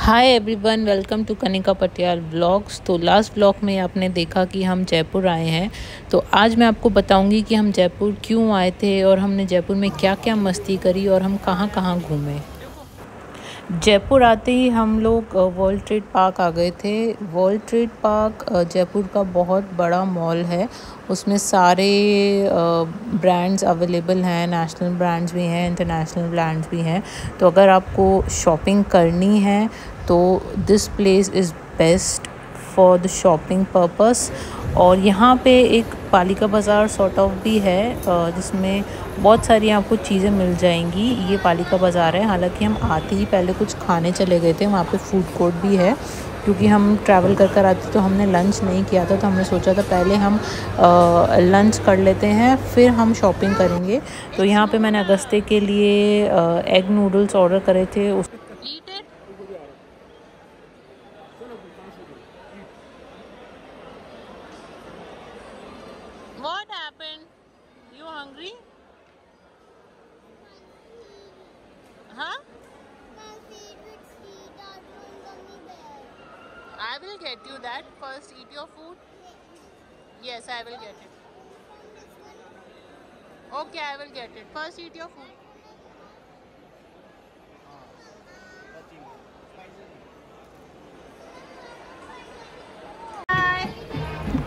Hi everyone, welcome to Kanika Patial blogs. तो last blog में आपने देखा कि हम जयपुर आए हैं। तो आज मैं आपको बताऊंगी कि हम जयपुर क्यों आए थे और हमने जयपुर में क्या क्या मस्ती करी और हम कहाँ कहाँ घूमे। जयपुर आते ही हम लोग वर्ल्ड ट्रेड पार्क आ गए थे। वर्ल्ड ट्रेड पार्क जयपुर का बहुत बड़ा मॉल है। उसमें सारे ब्रांड्स अवेलेबल हैं, नेशनल ब्रांड्स भी हैं, इंटरनेशनल ब्रांड्स भी हैं। तो अगर आपको शॉपिंग करनी है तो this place is best for the shopping purpose. और यहाँ पे एक पालिका बाज़ार सॉर्ट ऑफ भी है जिसमें बहुत सारी आपको चीज़ें मिल जाएंगी। ये पालिका बाज़ार है। हालांकि हम आते ही पहले कुछ खाने चले गए थे, वहाँ पे फूड कोर्ट भी है क्योंकि हम ट्रैवल कर कर आते तो हमने लंच नहीं किया था। तो हमने सोचा था पहले हम लंच कर लेते हैं फिर हम शॉपिंग करेंगे। तो यहाँ पे मैंने अगस्ते के लिए एग नूडल्स ऑर्डर करे थे। What happened? You hungry? Huh? My favorite sweet almond gummy bear. I will get you that. First eat your food. Yes, I will get it. Okay, I will get it. First eat your food.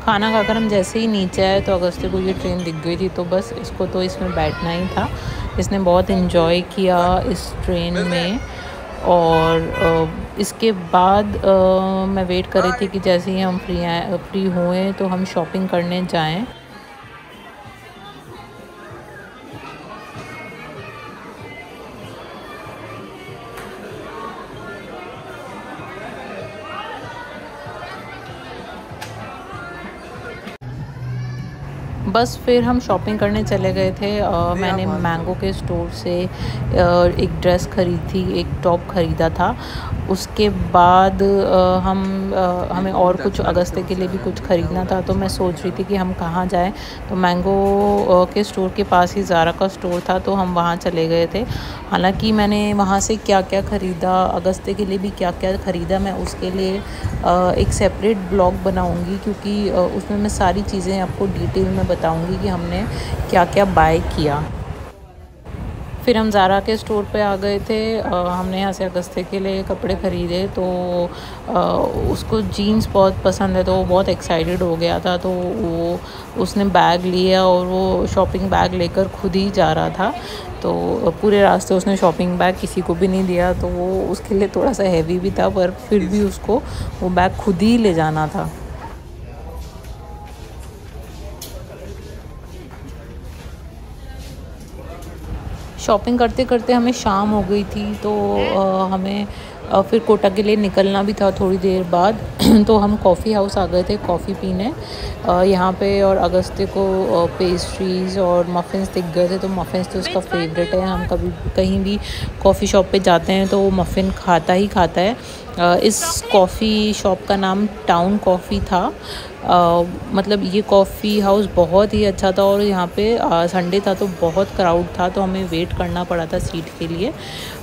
खाना खाकर हम जैसे ही नीचे आए तो अगस्त्य को ये train दिख गई थी। तो बस इसको तो इसमें बैठना ही था। इसने बहुत इन्जॉय किया इस ट्रेन में। और इसके बाद मैं वेट कर रही थी कि जैसे ही हम फ्री हुए तो हम शॉपिंग करने जाएं। बस फिर हम शॉपिंग करने चले गए थे। मैंने मैंगो के स्टोर से एक ड्रेस खरीदी थी, एक टॉप ख़रीदा था। उसके बाद हमें और कुछ अगस्त्य के लिए भी कुछ ख़रीदना था। तो मैं सोच रही थी कि हम कहाँ जाएं। तो मैंगो के स्टोर के पास ही ज़ारा का स्टोर था तो हम वहाँ चले गए थे। हालांकि मैंने वहाँ से क्या क्या ख़रीदा, अगस्त्य के लिए भी क्या क्या ख़रीदा, मैं उसके लिए एक सेपरेट ब्लॉग बनाऊँगी क्योंकि उसमें मैं सारी चीज़ें आपको डिटेल में बताऊंगी कि हमने क्या क्या बाय किया। फिर हम ज़ारा के स्टोर पे आ गए थे। हमने यहाँ से अगस्त्य के लिए कपड़े ख़रीदे। तो उसको जीन्स बहुत पसंद है तो वो बहुत एक्साइटेड हो गया था। तो वो उसने बैग लिया और वो शॉपिंग बैग लेकर खुद ही जा रहा था। तो पूरे रास्ते उसने शॉपिंग बैग किसी को भी नहीं दिया। तो वो उसके लिए थोड़ा सा हैवी भी था पर फिर भी उसको वो बैग खुद ही ले जाना था। शॉपिंग करते करते हमें शाम हो गई थी। तो हमें फिर कोटा के लिए निकलना भी था थोड़ी देर बाद। तो हम कॉफ़ी हाउस आ गए थे कॉफ़ी पीने यहाँ पे। और अगस्त्य को पेस्ट्रीज़ और मफ़िन्स दिख गए थे। तो मफ़िन्स तो उसका फेवरेट है। हम कभी कहीं भी कॉफ़ी शॉप पे जाते हैं तो वो मफ़िन खाता ही खाता है। इस कॉफ़ी शॉप का नाम टाउन कॉफ़ी था। मतलब ये कॉफ़ी हाउस बहुत ही अच्छा था। और यहाँ पे संडे था तो बहुत क्राउड था तो हमें वेट करना पड़ा था सीट के लिए।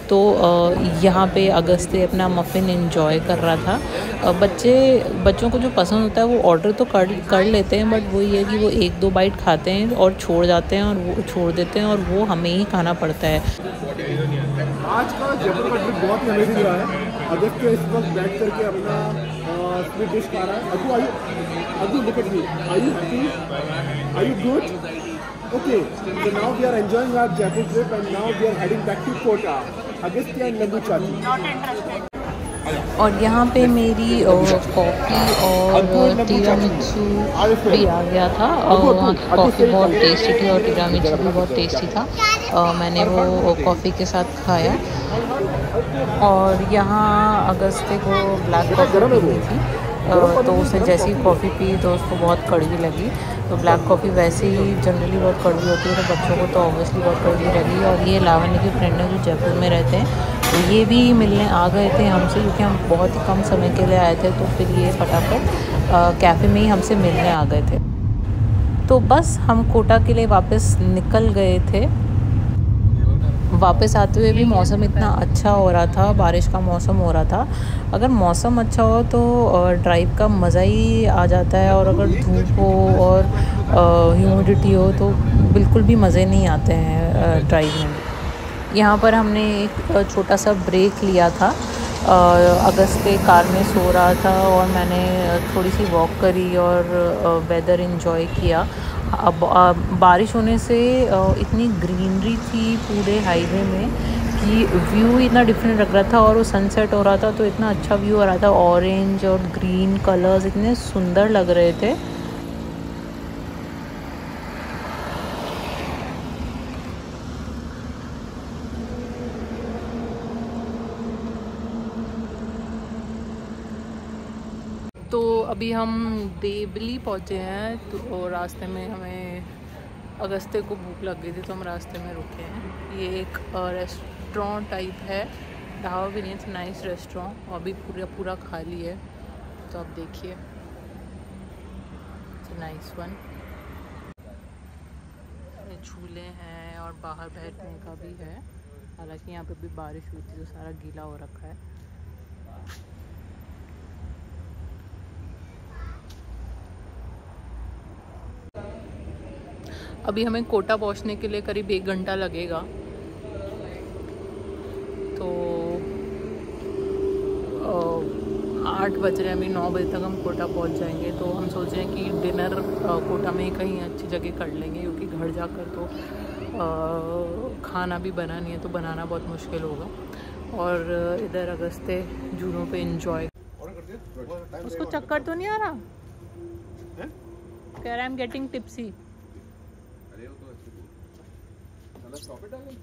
तो यहाँ पे अगस्त्य अपना मफ़िन एंजॉय कर रहा था। बच्चों को जो पसंद होता है वो ऑर्डर तो कर लेते हैं बट वही है कि वो एक दो बाइट खाते हैं और छोड़ जाते हैं और वो छोड़ देते हैं और वो हमें ही खाना पड़ता है। आज का जयपुर का ट्रिप बहुत ही अमेजिंग रहा है। अगस्त्य इस वक्त बैठ करके अपना स्वीट डिश खा रहा है। अदू look at me. Are you happy? Are you good? Okay. So now we are enjoying our Jaipur trip and now we are heading back to Kota. Agastya and Nandu Chachi. और यहाँ पे मेरी coffee और टीरामिसू भी आ गया था। वहाँ की कॉफ़ी बहुत टेस्टी थी और टीरामिसू भी बहुत टेस्टी था। मैंने वो कॉफ़ी के साथ खाया। और यहाँ अगस्त्य को ब्लैक कॉफ़ी पीनी थी। तो उसने जैसी ही कॉफ़ी पी तो उसको बहुत कड़वी लगी। तो ब्लैक कॉफ़ी वैसे ही जनरली बहुत कड़वी होती है तो बच्चों को तो ऑब्वियसली बहुत कड़वी लगी। और ये लावण्य के फ्रेंड हैं जो जयपुर में रहते हैं तो ये भी मिलने आ गए थे हमसे क्योंकि हम बहुत ही कम समय के लिए आए थे। तो फिर ये फटाफट कैफ़े में ही हमसे मिलने आ गए थे। तो बस हम कोटा के लिए वापस निकल गए थे। वापस आते हुए भी मौसम इतना अच्छा हो रहा था, बारिश का मौसम हो रहा था। अगर मौसम अच्छा हो तो ड्राइव का मज़ा ही आ जाता है, और अगर धूप हो और ह्यूमिडिटी हो तो बिल्कुल भी मज़े नहीं आते हैं ड्राइव में। यहाँ पर हमने एक छोटा सा ब्रेक लिया था। अगस्त के कार में सो रहा था और मैंने थोड़ी सी वॉक करी और वेदर एंजॉय किया। अब बारिश होने से इतनी ग्रीनरी थी पूरे हाईवे में कि व्यू इतना डिफरेंट लग रहा था, और वो सनसेट हो रहा था तो इतना अच्छा व्यू आ रहा था। ऑरेंज और ग्रीन कलर्स इतने सुंदर लग रहे थे। तो अभी हम देवली पहुँचे हैं, तो रास्ते में हमें अगस्ते को भूख लग गई थी तो हम रास्ते में रुके हैं। ये एक रेस्टोरेंट टाइप है, ढाबा भी नहीं, इट्स नाइस रेस्टोरेंट, और अभी पूरा खाली है। तो आप देखिए, इट्स नाइस वन। झूले हैं और बाहर बैठने का भी है, हालांकि यहाँ पे भी बारिश हुई थी तो सारा गीला हो रखा है। अभी हमें कोटा पहुंचने के लिए करीब 1 घंटा लगेगा, तो 8 बज रहे हैं, अभी 9 बजे तक हम कोटा पहुंच जाएंगे। तो हम सोच रहे हैं कि डिनर कोटा में ही कहीं अच्छी जगह कर लेंगे, क्योंकि घर जाकर तो खाना भी बना नहीं है, तो बनाना बहुत मुश्किल होगा। और इधर अगस्ते जूनों पे एंजॉय। उसको चक्कर तो नहीं आ रहा? कह रहा है I'm getting tipsy। Stop it again.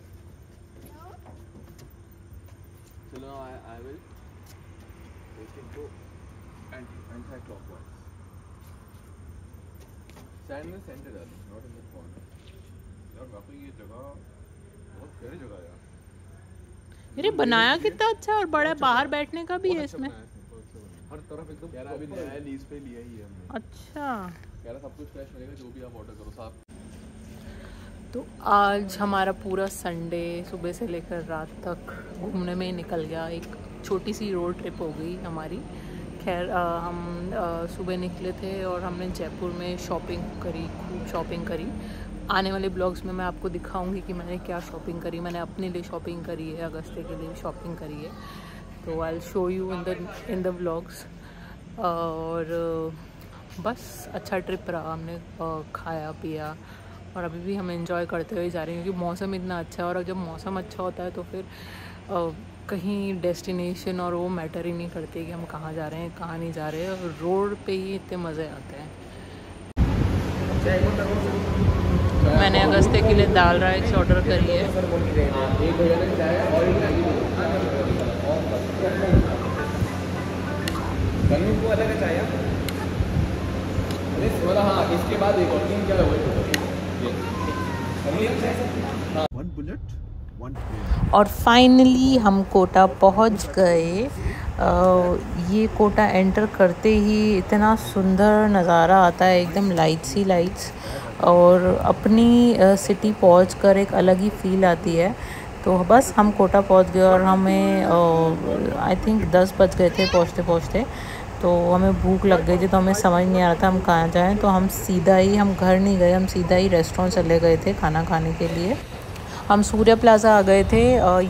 So now I will take it to anti-clockwise. Stand in the center, darling, not in the corner. यार वाकई ये जगह बहुत प्यारी जगह है यार। ये बनाया कितना अच्छा और बड़ा, बाहर बैठने का भी है इसमें। हर तरफ एकदम। यार अभी नया लीज पे लिया ही है हमने। अच्छा। कह रहा सब कुछ फ्रेश मिलेगा, जो भी आप ऑर्डर करो साथ। तो आज हमारा पूरा संडे सुबह से लेकर रात तक घूमने में ही निकल गया। एक छोटी सी रोड ट्रिप हो गई हमारी। खैर हम सुबह निकले थे और हमने जयपुर में शॉपिंग करी, खूब शॉपिंग करी। आने वाले ब्लॉग्स में मैं आपको दिखाऊंगी कि मैंने क्या शॉपिंग करी। मैंने अपने लिए शॉपिंग करी है, अगस्ते के लिए शॉपिंग करी है, तो I will show you in the vlogs. और बस अच्छा ट्रिप रहा, हमने खाया पिया और अभी भी हम एंजॉय करते हुए जा रहे हैं, क्योंकि मौसम इतना अच्छा है। और जब मौसम अच्छा होता है तो फिर कहीं डेस्टिनेशन और वो मैटर ही नहीं करते कि हम कहाँ जा रहे हैं कहाँ नहीं जा रहे हैं, रोड पे ही इतने मज़े आते हैं। मैंने अगस्ते के लिए दाल राइस ऑर्डर करी है। हाँ, इसके बाद एक और तीन क्या और फाइनली हम कोटा पहुंच गए। ये कोटा एंटर करते ही इतना सुंदर नज़ारा आता है, एकदम लाइट्स ही लाइट्स, और अपनी सिटी पहुंचकर एक अलग ही फील आती है। तो बस हम कोटा पहुंच गए और हमें आई थिंक 10 बज गए थे पहुंचते पहुंचते। तो हमें भूख लग गई थी, तो हमें समझ नहीं आ रहा था हम कहाँ जाएं। तो हम घर नहीं गए, हम सीधा ही रेस्टोरेंट चले गए थे खाना खाने के लिए। हम सूर्य प्लाज़ा आ गए थे।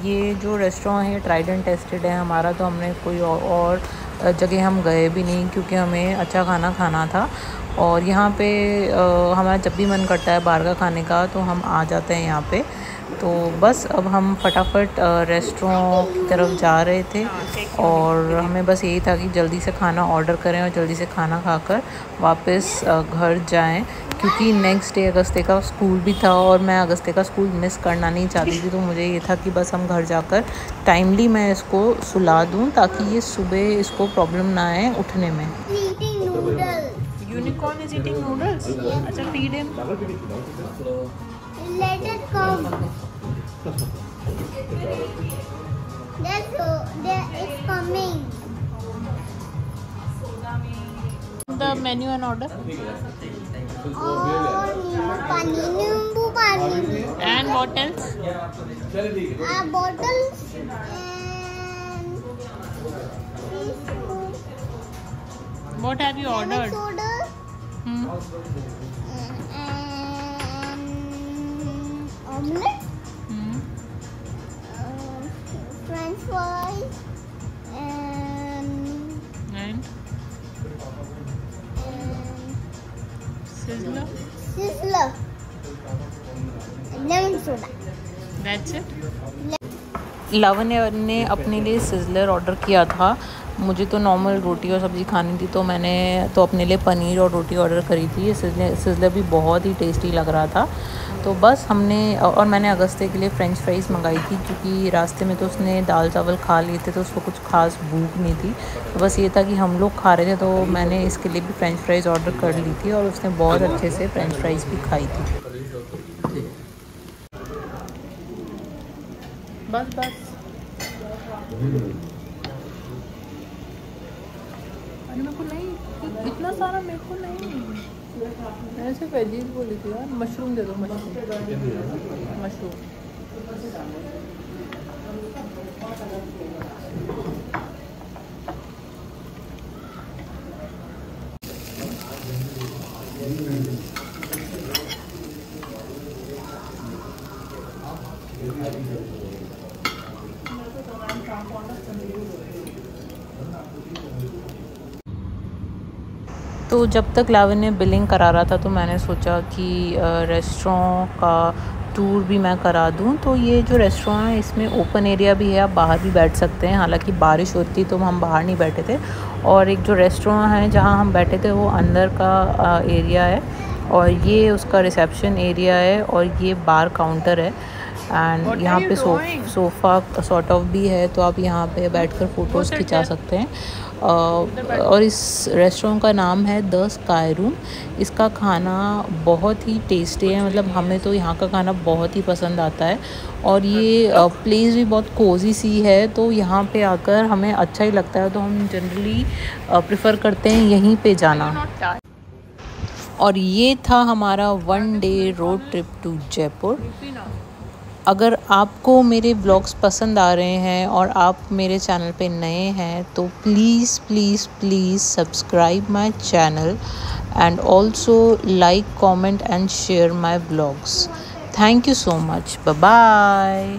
ये जो रेस्टोरेंट है ट्राइडेंट टेस्टेड है हमारा, तो हमने कोई और जगह हम गए भी नहीं, क्योंकि हमें अच्छा खाना खाना था। और यहाँ पे हमारा जब भी मन करता है बाहर का खाने का तो हम आ जाते हैं यहाँ पे। तो बस अब हम फटाफट रेस्टोरेंट की तरफ जा रहे थे, और हमें बस यही था कि जल्दी से खाना ऑर्डर करें और जल्दी से खाना खाकर वापस घर जाएं, क्योंकि नेक्स्ट डे अगस्ते का स्कूल भी था और मैं अगस्ते का स्कूल मिस करना नहीं चाहती थी। तो मुझे ये था कि बस हम घर जाकर टाइमली मैं इसको सुला दूं, ताकि ये सुबह इसको प्रॉब्लम ना आए उठने में। Unicorn is eating noodles. अच्छा, feed him. Let it come. There is coming. The menu and order. और नींबू पानी, नींबू पानी And what else? bottles and What have you ordered? soda Hmm. and omelette, Hmm. French fries and And sizzler. sizzler and lemon soda. That's it. लावण्य ने अपने लिए sizzler order किया था। मुझे तो नॉर्मल रोटी और सब्ज़ी खानी थी, तो मैंने तो अपने लिए पनीर और रोटी ऑर्डर करी थी। ये सिज़लर भी बहुत ही टेस्टी लग रहा था। तो बस हमने और मैंने अगस्त्य के लिए फ़्रेंच फ्राइज़ मंगाई थी, क्योंकि रास्ते में तो उसने दाल चावल खा लिए थे, तो उसको कुछ खास भूख नहीं थी। तो बस ये था कि हम लोग खा रहे थे, तो मैंने इसके लिए भी फ़्रेंच फ्राइज़ ऑर्डर कर ली थी और उसने बहुत अच्छे से फ़्रेंच फ्राइज़ भी खाई थी। बस बस अरे मेरे को नहीं, इतना सारा मेरे को नहीं। मैंने सिर्फ वेजीज बोली थी यार। मशरूम दे दो, मशरूम। तो जब तक लावण्य बिलिंग करा रहा था, तो मैंने सोचा कि रेस्टोरेंट का टूर भी मैं करा दूं। तो ये जो रेस्टोरेंट है, इसमें ओपन एरिया भी है, आप बाहर भी बैठ सकते हैं। हालांकि बारिश होती तो हम बाहर नहीं बैठे थे। और एक जो रेस्टोरेंट है जहां हम बैठे थे, वो अंदर का एरिया है, और ये उसका रिसेप्शन एरिया है, और ये बार काउंटर है। एंड यहाँ पे सोफ़ा सॉर्ट ऑफ भी है, तो आप यहाँ पे बैठकर फ़ोटोज़ खिंचा सकते हैं। और इस रेस्टोरेंट का नाम है द स्काई रूम। इसका खाना बहुत ही टेस्टी है, मतलब हमें तो यहाँ का खाना बहुत ही पसंद आता है। और ये प्लेस भी बहुत कोज़ी सी है, तो यहाँ पे आकर हमें अच्छा ही लगता है, तो हम जनरली प्रेफर करते हैं यहीं पे जाना। और ये था हमारा 1 day road trip to Jaipur. अगर आपको मेरे व्लॉग्स पसंद आ रहे हैं और आप मेरे चैनल पे नए हैं, तो please please please subscribe my channel and also like, comment and share my vlogs. Thank you so much. Bye bye.